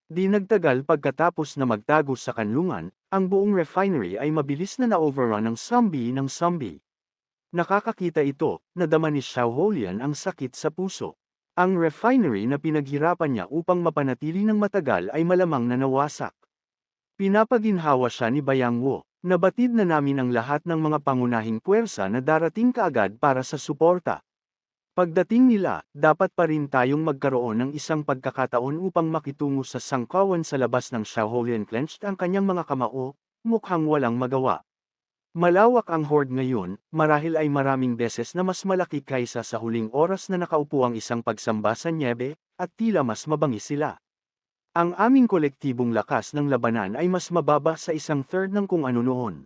Di nagtagal pagkatapos na magtago sa kanlungan, ang buong refinery ay mabilis na na-overrun ng zombie. Nakakakita ito, nadama ni Xiaoholian ang sakit sa puso. Ang refinery na pinaghirapan niya upang mapanatili ng matagal ay malamang na nawasak. Pinapaginhawa siya ni Bayang Wu. Nabatid na namin ang lahat ng mga pangunahing puwersa na darating kaagad para sa suporta. Pagdating nila, dapat pa rin tayong magkaroon ng isang pagkakataon upang makitungo sa sangkawan sa labas ng Xiaoholian clenched ang kanyang mga kamao, mukhang walang magawa. Malawak ang horde ngayon, marahil ay maraming beses na mas malaki kaysa sa huling oras na nakaupo ang isang pagsamba sa nyebe, at tila mas mabangis sila. Ang aming kolektibong lakas ng labanan ay mas mababa sa isang-third ng kung ano noon.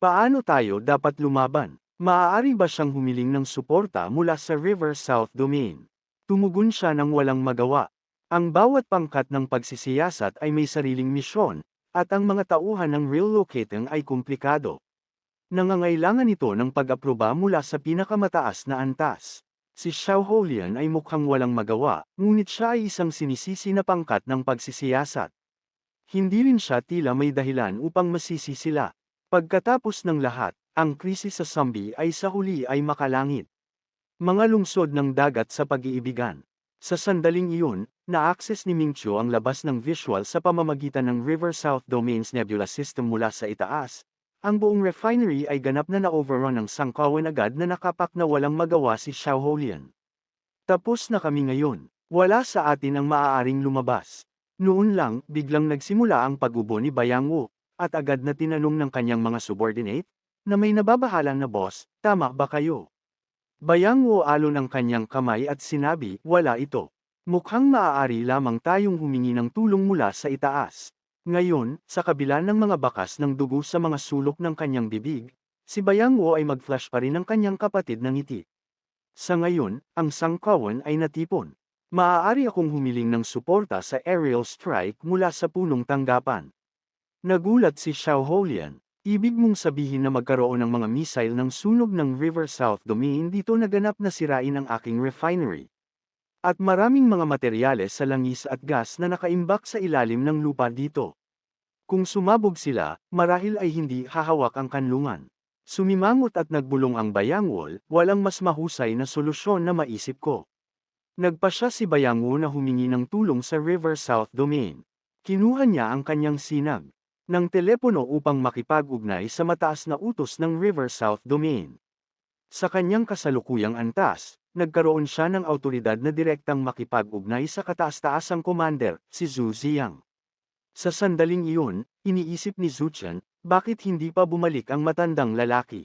Paano tayo dapat lumaban? Maaari ba siyang humiling ng suporta mula sa River South Domain? Tumugon siya ng walang magawa. Ang bawat pangkat ng pagsisiyasat ay may sariling misyon, at ang mga tauhan ng relocating ay komplikado. Nangangailangan ito ng pag-aproba mula sa pinakamataas na antas. Si Xiaoholian ay mukhang walang magawa, ngunit siya ay isang sinisisi na pangkat ng pagsisiyasat. Hindi rin siya tila may dahilan upang masisi sila. Pagkatapos ng lahat, ang krisis sa zombie ay sa huli ay makalangit. Mga lungsod ng dagat sa pag-iibigan. Sa sandaling iyon, na-access ni Mingqiu ang labas ng visual sa pamamagitan ng River South Domain's nebula system mula sa itaas. Ang buong refinery ay ganap na na-overrun ng sangkawan agad na nakapak na walang magawa si Xiaoholian. Tapos na kami ngayon. Wala sa atin ang maaaring lumabas. Noon lang, biglang nagsimula ang pag-ubo ni Bayang Wu, at agad na tinanong ng kanyang mga subordinate, na may nababahalang na boss, tama ba kayo? Bayang Wu alon ang kanyang kamay at sinabi, wala ito. Mukhang maaari lamang tayong humingi ng tulong mula sa itaas. Ngayon, sa kabila ng mga bakas ng dugo sa mga sulok ng kanyang bibig, si Bayang Wu ay mag-flash pa rin ng kanyang kapatid ng ngiti. Sa ngayon, ang sangkawan ay natipon. Maaari akong humiling ng suporta sa aerial strike mula sa punong tanggapan. Nagulat si Xiaoholian. Ibig mong sabihin na magkaroon ng mga missile ng sunog ng River South Domain dito na ganap na sirain ang aking refinery. At maraming mga materyales sa langis at gas na nakaimbak sa ilalim ng lupa dito. Kung sumabog sila, marahil ay hindi hahawak ang kanlungan. Sumimangot at nagbulong ang Bayang Wu, walang mas mahusay na solusyon na maisip ko. Nagpasya si Bayang Wu na humingi ng tulong sa River South Domain. Kinuha niya ang kanyang sinag ng telepono upang makipag-ugnay sa mataas na utos ng River South Domain. Sa kanyang kasalukuyang antas, nagkaroon siya ng awtoridad na direktang makipag-ugnay sa kataas-taasang commander, si Zhu Ziyang. Sa sandaling iyon, iniisip ni Zhu Chen, bakit hindi pa bumalik ang matandang lalaki?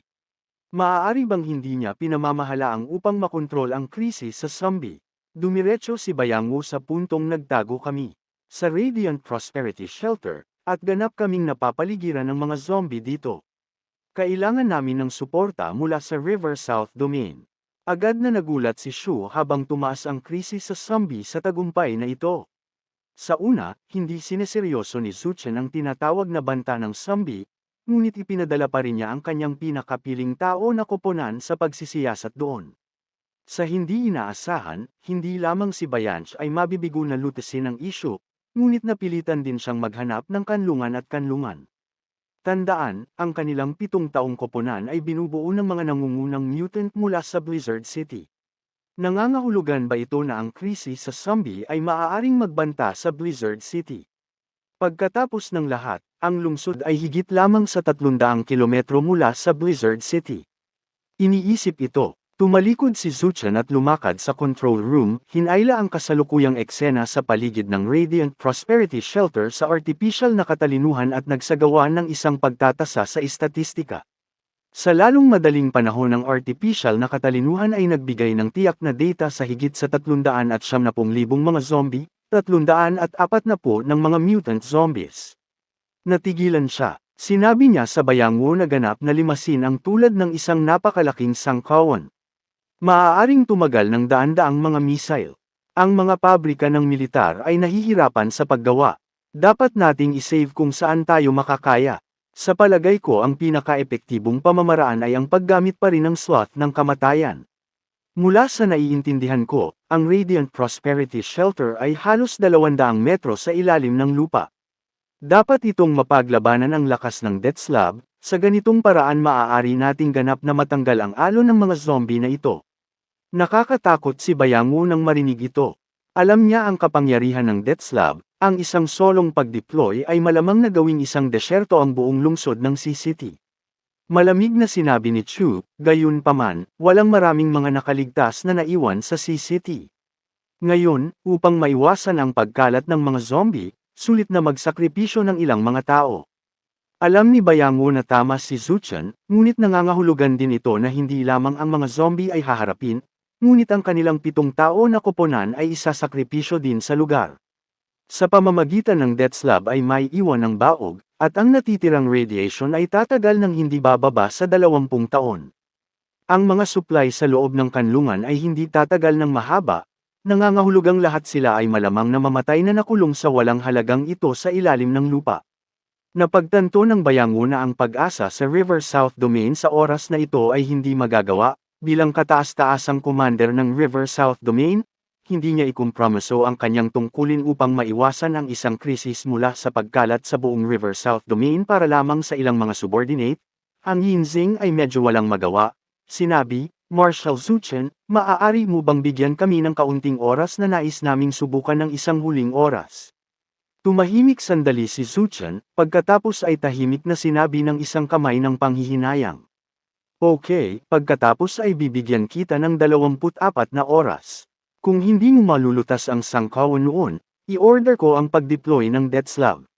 Maaari bang hindi niya pinamamahalaang upang makontrol ang krisis sa zombie? Dumiretso si Bayang Wu sa puntong nagtago kami. Sa Radiant Prosperity Shelter, at ganap kaming napapaligiran ng mga zombie dito. Kailangan namin ng suporta mula sa River South Domain. Agad na nagulat si Shu habang tumaas ang krisis sa zombie sa tagumpay na ito. Sa una, hindi sineseryoso ni Zhu Chen ang tinatawag na banta ng zombie, ngunit ipinadala pa rin niya ang kanyang pinakapiling tao na koponan sa pagsisiyasat doon. Sa hindi inaasahan, hindi lamang si Bayanch ay mabibigo na lutasin ang issue, ngunit napilitan din siyang maghanap ng kanlungan at kanlungan. Tandaan, ang kanilang 7 taong koponan ay binubuo ng mga nangungunang mutant mula sa Blizzard City. Nangangahulugan ba ito na ang krisis sa zombie ay maaaring magbanta sa Blizzard City? Pagkatapos ng lahat, ang lungsod ay higit lamang sa 300 kilometro mula sa Blizzard City. Iniisip ito. Tumalikod si Zhu Chen at lumakad sa control room, hinayla ang kasalukuyang eksena sa paligid ng Radiant Prosperity Shelter sa artificial na katalinuhan at nagsagawa ng isang pagtatasa sa istatistika. Sa lalong madaling panahon ng artificial na katalinuhan ay nagbigay ng tiyak na data sa higit sa 370,000 mga zombie, 340 ng mga mutant zombies. Natigilan siya. Sinabi niya sa Bayang Wu na ganap na limasin ang tulad ng isang napakalaking sangkawan. Maaaring tumagal ng daan-daang mga missile. Ang mga pabrika ng militar ay nahihirapan sa paggawa. Dapat nating isave kung saan tayo makakaya. Sa palagay ko ang pinaka-epektibong pamamaraan ay ang paggamit pa rin ng sloth ng kamatayan. Mula sa naiintindihan ko, ang Radiant Prosperity Shelter ay halos 200 metro sa ilalim ng lupa. Dapat itong mapaglabanan ang lakas ng death slab, sa ganitong paraan maaari nating ganap na matanggal ang alon ng mga zombie na ito. Nakakatakot si Bayangu nang marinig ito. Alam niya ang kapangyarihan ng death slab, ang isang solong pag-deploy ay malamang na gawing isang desyerto ang buong lungsod ng City. Malamig na sinabi ni Chu, gayunpaman, walang maraming mga nakaligtas na naiwan sa City. Ngayon, upang maiwasan ang pagkalat ng mga zombie, sulit na magsakripisyo ng ilang mga tao. Alam ni Bayangu na tama si Zuchan, ngunit nangangahulugan din ito na hindi lamang ang mga zombie ay haharapin, ngunit ang kanilang 7 tao na koponan ay isasakripisyo din sa lugar. Sa pamamagitan ng death slab ay may iwan ng baog, at ang natitirang radiation ay tatagal ng hindi bababa sa 20 taon. Ang mga supply sa loob ng kanlungan ay hindi tatagal ng mahaba, nangangahulugang lahat sila ay malamang na mamatay na nakulong sa walang halagang ito sa ilalim ng lupa. Napagtanto ng Bayangu na ang pag-asa sa River South Domain sa oras na ito ay hindi magagawa, bilang kataas-taasang commander ng River South Domain, hindi niya ikumpromiso ang kanyang tungkulin upang maiwasan ang isang krisis mula sa pagkalat sa buong River South Domain para lamang sa ilang mga subordinate. Ang Yinzing ay medyo walang magawa. Sinabi, Marshal Zuchen, maaari mo bang bigyan kami ng kaunting oras na nais naming subukan ng isang huling oras? Tumahimik sandali si Zuchen, pagkatapos ay tahimik na sinabi ng isang kamay ng panghihinayang. Okay, pagkatapos ay bibigyan kita ng 24 na oras. Kung hindi mo malulutas ang sangkawan noon, i-order ko ang pag-deploy ng death slab.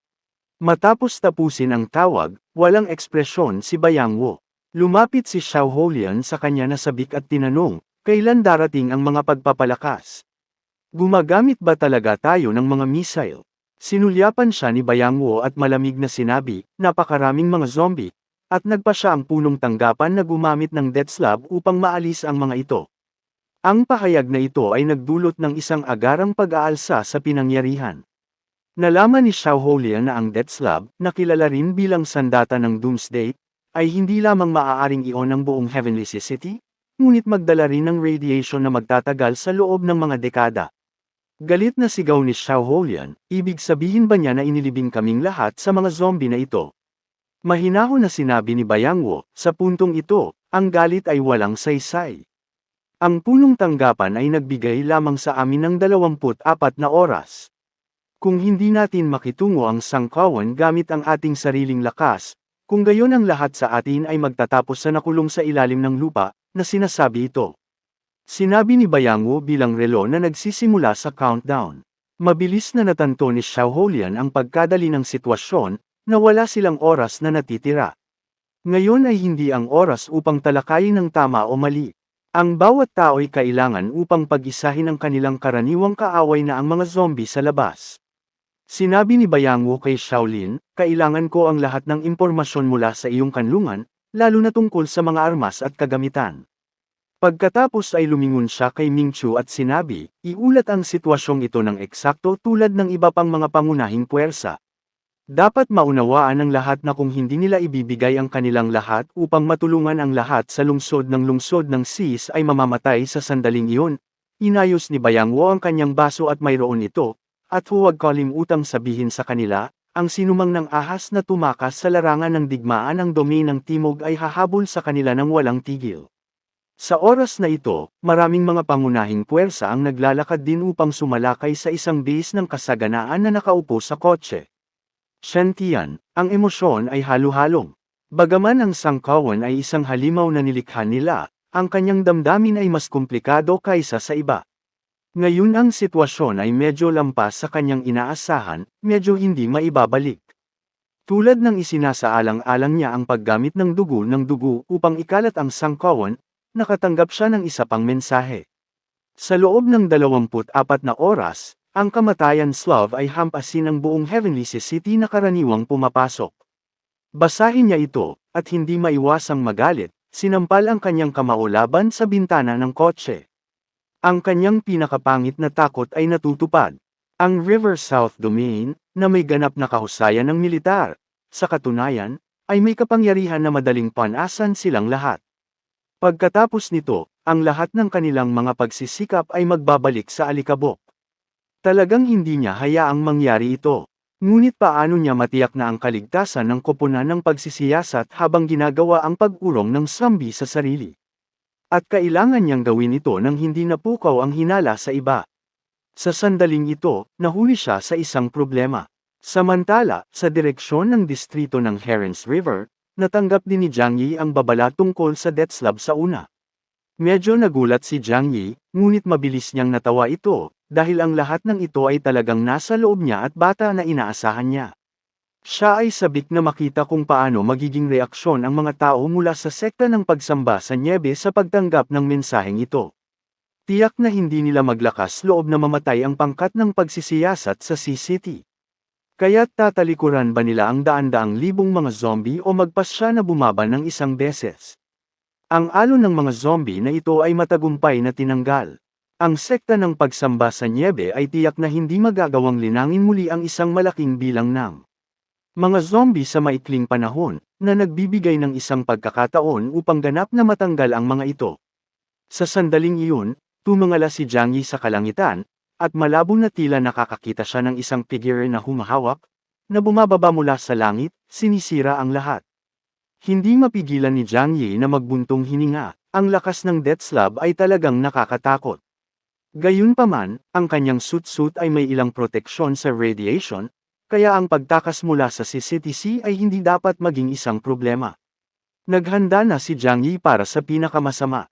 Matapos tapusin ang tawag, walang ekspresyon si Bayangu. Lumapit si Xiao Holian sa kanya na sabik at tinanong, kailan darating ang mga pagpapalakas? Gumagamit ba talaga tayo ng mga missile? Sinulyapan siya ni Bayangu at malamig na sinabi, napakaraming mga zombie, at nagpa siya ang punong tanggapan na gumamit ng death slab upang maalis ang mga ito. Ang pahayag na ito ay nagdulot ng isang agarang pag-aalsa sa pinangyarihan. Nalaman ni Xiao Holian na ang death slab, na kilala rin bilang sandata ng Doomsday, ay hindi lamang maaaring ion ang buong Heavenly City, ngunit magdala rin ng radiation na magtatagal sa loob ng mga dekada. Galit na sigaw ni Xiao Holian, ibig sabihin ba niya na inilibing kaming lahat sa mga zombie na ito? Mahinahon na sinabi ni Bayangu, sa puntong ito, ang galit ay walang saysay. Ang punong tanggapan ay nagbigay lamang sa amin ng 24 na oras. Kung hindi natin makitungo ang sangkawan gamit ang ating sariling lakas, kung gayon ang lahat sa atin ay magtatapos sa nakulong sa ilalim ng lupa, na sinasabi ito. Sinabi ni Bayangu bilang relo na nagsisimula sa countdown. Mabilis na natanto ni Xiao Holian ang pagkadali ng sitwasyon, na wala silang oras na natitira. Ngayon ay hindi ang oras upang talakayin ng tama o mali. Ang bawat tao ay kailangan upang pag-isahin ang kanilang karaniwang kaaway na ang mga zombie sa labas. Sinabi ni Bayangu kay Shaolin, kailangan ko ang lahat ng impormasyon mula sa iyong kanlungan, lalo na tungkol sa mga armas at kagamitan. Pagkatapos ay lumingon siya kay Mingchu at sinabi, iulat ang sitwasyong ito ng eksakto tulad ng iba pang mga pangunahing puwersa. Dapat maunawaan ng lahat na kung hindi nila ibibigay ang kanilang lahat upang matulungan ang lahat sa lungsod ng SIS ay mamamatay sa sandaling iyon. Inayos ni Bayangu ang kanyang baso at mayroon ito, at huwag kalimutang sabihin sa kanila, ang sinumang ng ahas na tumakas sa larangan ng digmaan ng domain ng Timog ay hahabol sa kanila ng walang tigil. Sa oras na ito, maraming mga pangunahing puwersa ang naglalakad din upang sumalakay sa isang base ng kasaganaan na nakaupo sa kotse. Shantian, ang emosyon ay halo-halong. Bagaman ang sangkawan ay isang halimaw na nilikha nila, ang kanyang damdamin ay mas komplikado kaysa sa iba. Ngayon ang sitwasyon ay medyo lampas sa kanyang inaasahan, medyo hindi maibabalik. Tulad ng isinasaalang-alang niya ang paggamit ng dugo upang ikalat ang sangkawan, nakatanggap siya ng isa pang mensahe. Sa loob ng 24 na oras, ang kamatayan Slav ay hampasin ang buong Heavenly City na karaniwang pumapasok. Basahin niya ito, at hindi maiwasang magalit, sinampal ang kanyang kamao laban sa bintana ng kotse. Ang kanyang pinakapangit na takot ay natutupad. Ang River South Domain, na may ganap na kahusayan ng militar, sa katunayan, ay may kapangyarihan na madaling panasan silang lahat. Pagkatapos nito, ang lahat ng kanilang mga pagsisikap ay magbabalik sa alikabok. Talagang hindi niya hayaang mangyari ito. Ngunit paano niya matiyak na ang kaligtasan ng koponan ng pagsisiyasat habang ginagawa ang pag-urong ng zombie sa sarili? At kailangan niyang gawin ito nang hindi napukaw ang hinala sa iba. Sa sandaling ito, nahuli siya sa isang problema. Samantala, sa direksyon ng distrito ng Herons River, natanggap din ni Jiang Yi ang babala tungkol sa death slab sa una. Medyo nagulat si Jiang Yi, ngunit mabilis niyang natawa ito, dahil ang lahat ng ito ay talagang nasa loob niya at bata na inaasahan niya. Siya ay sabik na makita kung paano magiging reaksyon ang mga tao mula sa sekta ng pagsamba sa nyebe sa pagtanggap ng mensaheng ito. Tiyak na hindi nila maglakas loob na mamatay ang pangkat ng pagsisiyasat sa Sea City. Kaya't tatalikuran ba nila ang daan-daang libong mga zombie o magpasya na bumaba ng isang beses? Ang alon ng mga zombie na ito ay matagumpay na tinanggal. Ang sekta ng pagsamba sa nyebe ay tiyak na hindi magagawang linangin muli ang isang malaking bilang ng mga zombie sa maikling panahon, na nagbibigay ng isang pagkakataon upang ganap na matanggal ang mga ito. Sa sandaling iyon, tumangala si Jiang Yi sa kalangitan, at malabo na tila nakakakita siya ng isang figure na humahawak, na bumababa mula sa langit, sinisira ang lahat. Hindi mapigilan ni Jiang Yi na magbuntong hininga, ang lakas ng death slab ay talagang nakakatakot. Gayunpaman, ang kanyang suit ay may ilang proteksyon sa radiation, kaya ang pagtakas mula sa CCTC ay hindi dapat maging isang problema. Naghanda na si Jiang Yi para sa pinakamasama.